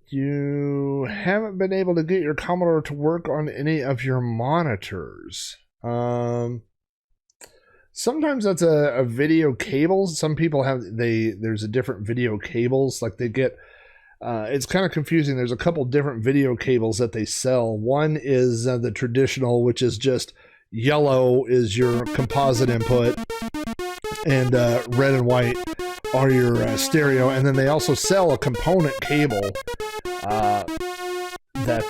You haven't been able to get your Commodore to work on any of your monitors. Sometimes that's a video cable. Some people have there's a different video cables. Like they get it's kind of confusing. There's a couple different video cables that they sell. One is the traditional, which is just yellow is your composite input, and red and white are your stereo. And then they also sell a component cable that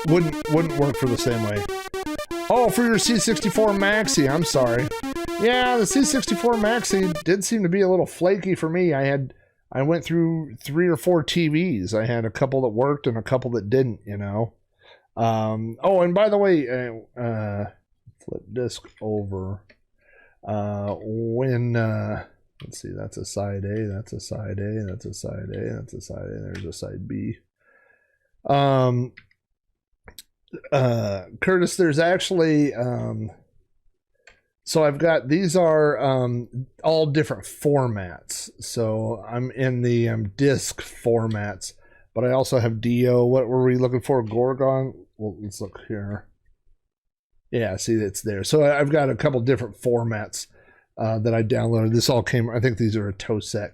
wouldn't work for the same way. Oh, for your C64 Maxi, I'm sorry. Yeah, the C64 Maxi did seem to be a little flaky for me. I went through 3 or 4 TVs. I had a couple that worked and a couple that didn't, you know. Oh, and by the way, flip disk over. Let's see, that's a side A, that's a side A, that's a side A, that's a side A, there's a side B. Curtis, there's actually, so I've got, these are all different formats. So I'm in the disk formats, but I also have DO. What were we looking for? Gorgon? Well, let's look here. Yeah, see, it's there. So I've got a couple different formats that I downloaded. This all came, I think these are a TOSEC.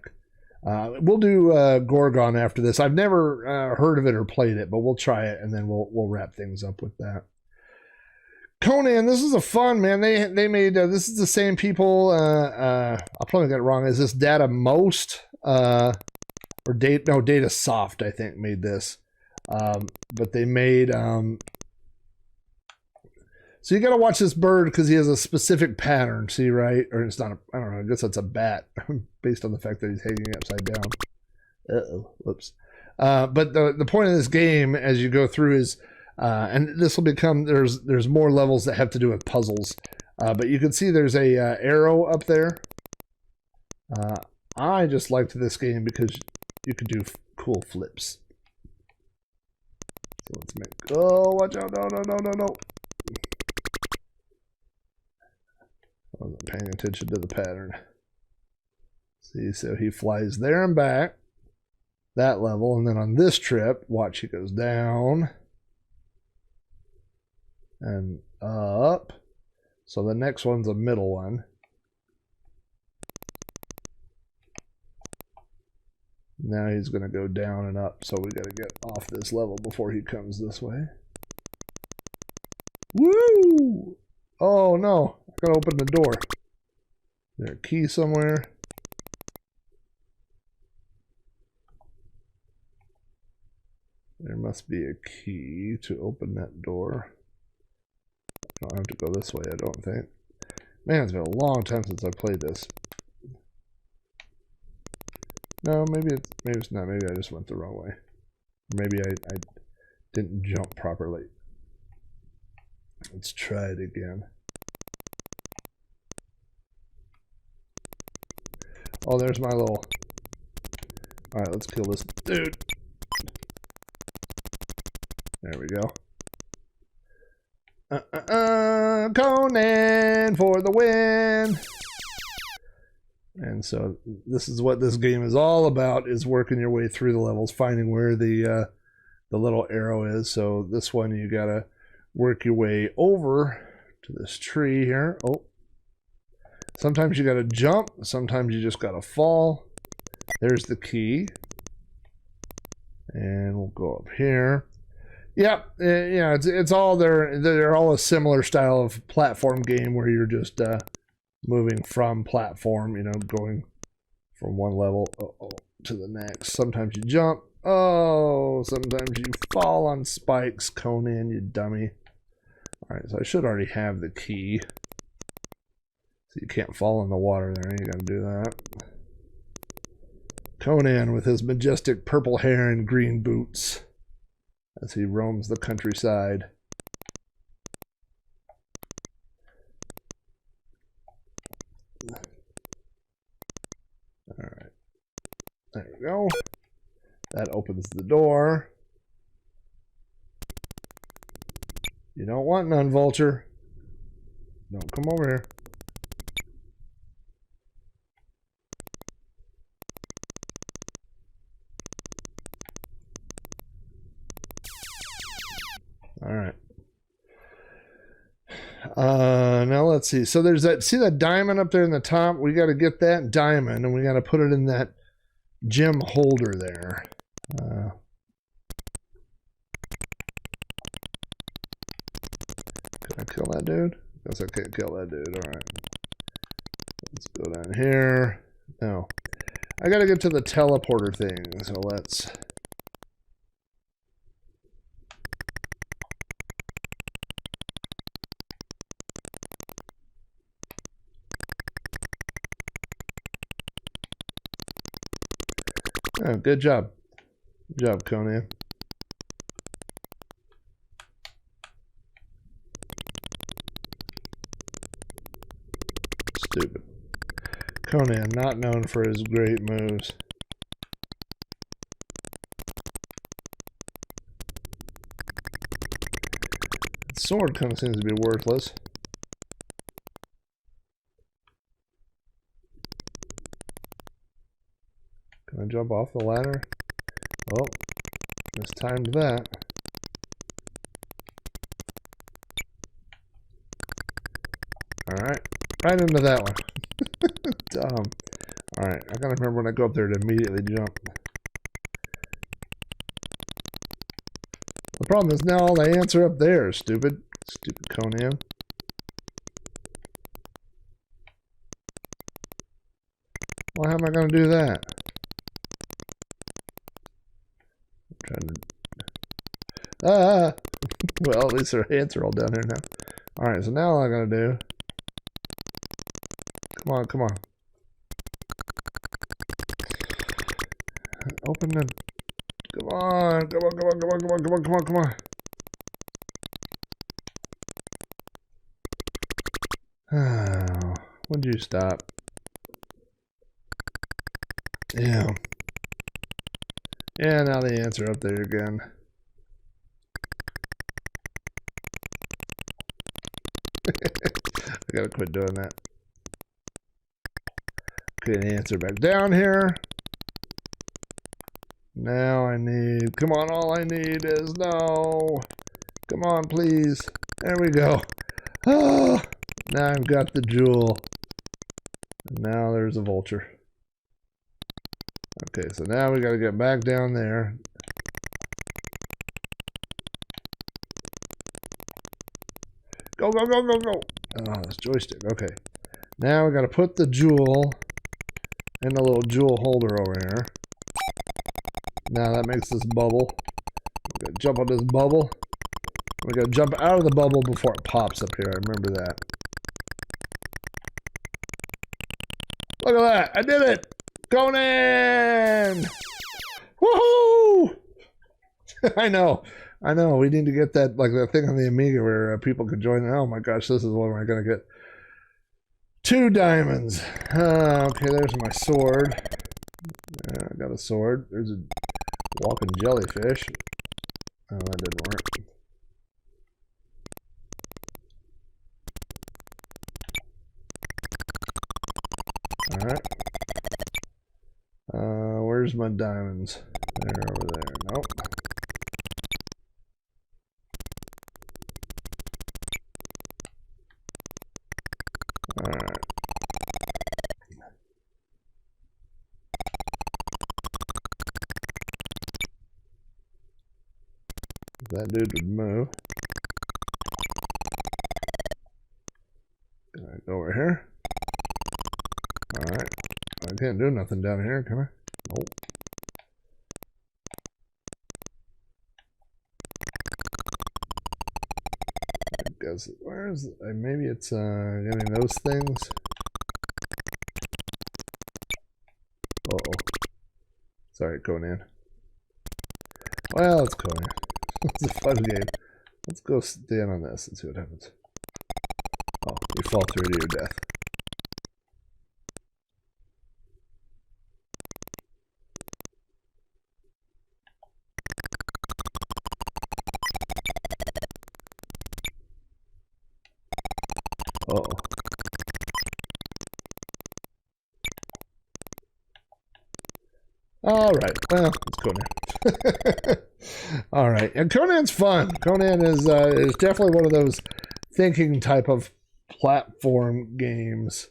We'll do Gorgon after this. I've never heard of it or played it, but we'll try it and then we'll wrap things up with that. Conan, this is a fun, man. They made this is the same people. I'll probably get it wrong. Is this Datasoft or Datasoft? I think made this, but they made. So you got to watch this bird because he has a specific pattern. See, right? Or it's not. I don't know. I guess it's a bat, based on the fact that he's hanging upside down. Uh-oh. Whoops. But the point of this game, as you go through, is, and this will become. There's more levels that have to do with puzzles. But you can see there's a arrow up there. I just liked this game because you could do cool flips. So let's make. Oh, watch out! No. I wasn't paying attention to the pattern. See, so he flies there and back, that level, and then on this trip, watch, he goes down and up. So the next one's a middle one. Now he's going to go down and up, so we got to get off this level before he comes this way. Woo! Oh no, I gotta open the door. Is there a key somewhere? There must be a key to open that door. I don't have to go this way, I don't think. Man, it's been a long time since I played this. No, maybe it's not. Maybe I just went the wrong way. Maybe I didn't jump properly. Let's try it again. Oh, there's my little... Alright, let's kill this dude. There we go. Conan for the win! And so this is what this game is all about, is working your way through the levels, finding where the little arrow is. So this one you gotta work your way over to this tree here. Oh, sometimes you gotta jump, sometimes you just gotta fall. There's the key, and we'll go up here. Yep, yeah, it's all they're all a similar style of platform game where you're just moving from platform, you know, going from one level to the next. Sometimes you jump. Oh, sometimes you fall on spikes, Conan, you dummy. Alright, so I should already have the key. So you can't fall in the water there, you gotta do that. Conan with his majestic purple hair and green boots as he roams the countryside. Alright. There we go. That opens the door. You don't want none, Vulture. Don't come over here. Now let's see. So there's that, see that diamond up there in the top? We got to get that diamond and we got to put it in that gem holder there. Can I kill that dude? Guess I can't kill that dude. All right. Let's go down here. No. I got to get to the teleporter thing. So let's... Oh, good job. Good job, Conan. Stupid. Conan, not known for his great moves. The sword kind of seems to be worthless. Can I jump off the ladder? Oh, mistimed that. Alright, right into that one. Dumb. Alright, I gotta remember when I go up there to immediately jump. The problem is now all the ants are up there, stupid. Stupid Conan. Well, how am I gonna do that? Well, at least their ants are all down here now. Alright, so now all I gotta do... Come on, come on. Open the... Come on, come on, come on, come on, come on, come on, come on, come on. Oh, when'd you stop? Yeah. Yeah, now the ants are up there again. I gotta quit doing that. Okay, the ants are back down here. Now I need... Come on, all I need is... No! Come on, please. There we go. Oh! Now I've got the jewel. And now there's a vulture. Okay, so now we gotta get back down there. Go, go, go, go, go! Oh, this joystick. Okay. Now we gotta put the jewel in the little jewel holder over here. Now that makes this bubble. We gotta jump on this bubble. We gotta jump out of the bubble before it pops up here. I remember that. Look at that! I did it! Conan! Woohoo! I know. I know. We need to get that, like that thing on the Amiga where people could join. Oh my gosh, this is where I'm gonna get 2 diamonds. Okay, there's my sword. Yeah, I got a sword. There's a walking jellyfish. Oh, that didn't work. Alright. Where's my diamonds? They're over there. Nope. Alright. That dude would move. Can I go over here? Alright. I can't do nothing down here, can I? Nope. I guess, where's, maybe it's, getting those things? Uh-oh. Sorry, Conan. Well, it's Conan. It's a fun game. Let's go stand on this and see what happens. Oh, you fall through to your death. Uh-oh. All right. Well, it's Conan. All right, and Conan's fun. Conan is definitely one of those thinking type of platform games.